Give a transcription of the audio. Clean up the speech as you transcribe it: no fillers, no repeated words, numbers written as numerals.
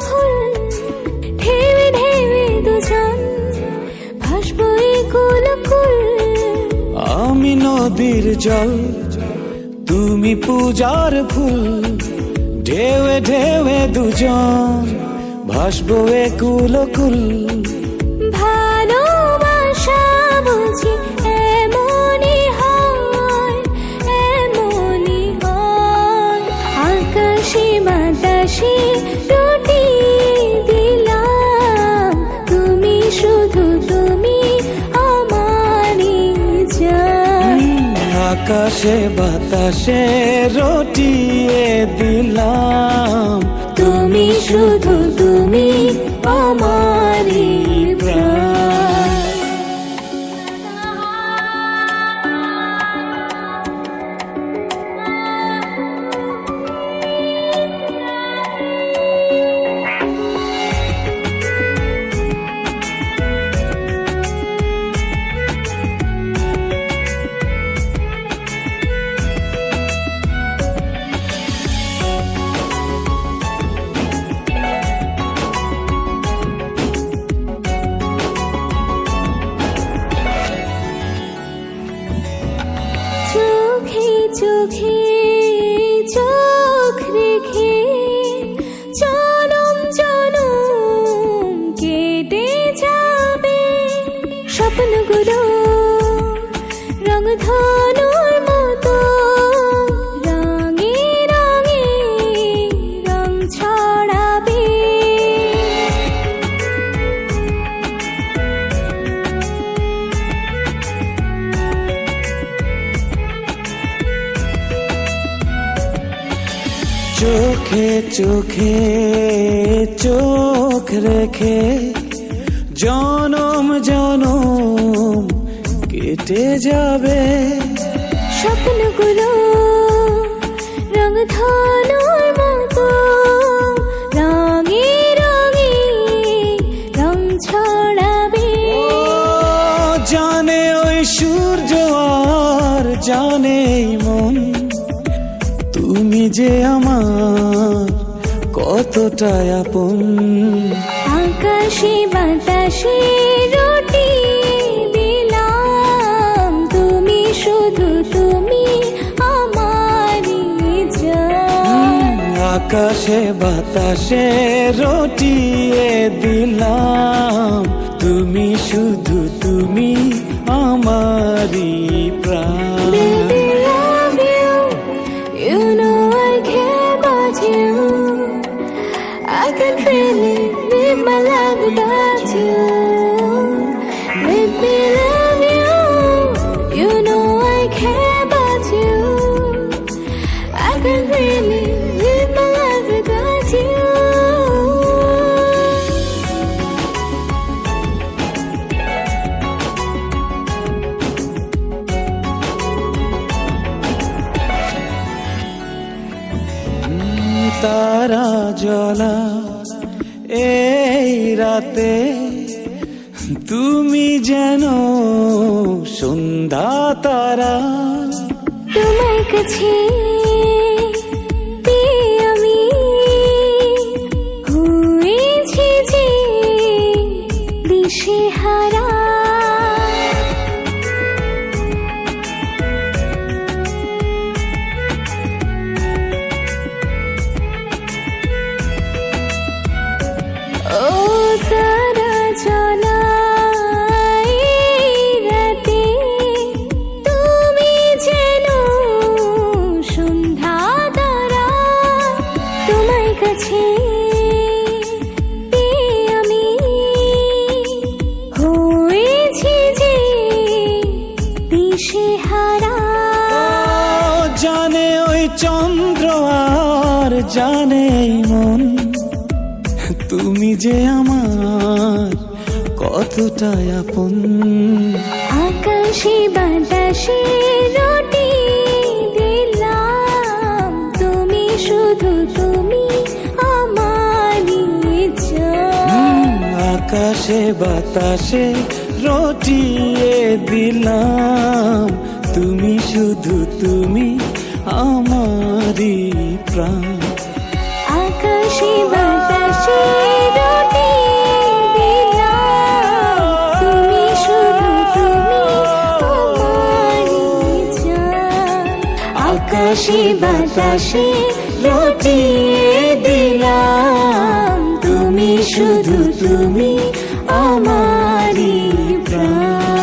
ফুল, ঢেউে ঢেউে দুজন ভাসবো এই কুল কুল। আমি নদীর জল, তুমি পূজার ফুল, ঢেউে ঢেউে দুজন ভাসবো এ কুল কুল। ভালোবাসা বুঝি এমনই হয়, এমনই হয়। আকাশে বাতাসে রটিয়ে দিলাম, তুমি শুধু তুমি আমারই জান। আকাশে বাতাসে রটিয়ে দিলাম, তুমি শুধু তুমি আমারই প্রাণ। চোখে চোখে চোখ রেখে জনম জনম কেটে যাবে স্বপ্নগুলো রংধনুর মতো রঙে রঙে রং ছড়াবে। চোখে চোখে চোখ রেখে জনম জনম কেটে যাবে স্বপ্নগুলো রংধনুর মতো রঙে রঙে রং ছড়াবে। জানে ওই সূর্য আর জানে এই মন, তুমি যে আমার কতটা আপন। আকাশে বাতাসে রটিয়ে দিলাম, তুমি শুধু তুমি আমারই জান। আকাশে বাতাসে রটিয়ে দিলাম, তুমি শুধু তুমি আমারই প্রাণ। Baby, love you, you know I care about you. I can't really live my life without you. Baby, love you, you know I care about you. I can't really live my life without you. তারা জ্বলা এই রাতে তুমি যেন সন্ধ্যা তারা। তোমার কাছে পেয়ে আমি হয়েছি যে দিশেহারা। ও তারা জ্বলা এই রাতে তুমি যেন সন্ধ্যা তারা। তোমার কাছে পেয়ে আমি হয়েছি যে দিশেহারা। জানে ওই চন্দ্র আর জানে এই মন, তুমি যে আমার কতটা আপন। আকাশে বাতাসে রটিয়ে দিলাম, তুমি শুধু তুমি আমারই জান। আকাশে বাতাসে রটিয়ে দিলাম, তুমি শুধু তুমি আমারই প্রাণ। আকাশে বাতাসে বাতাসে রটিয়ে দিলাম তুমি শুধু তুমি আমারই জান আকাশে বাতাসে রটিয়ে দিলাম তুমি শুধু তুমি আমারই প্রাণ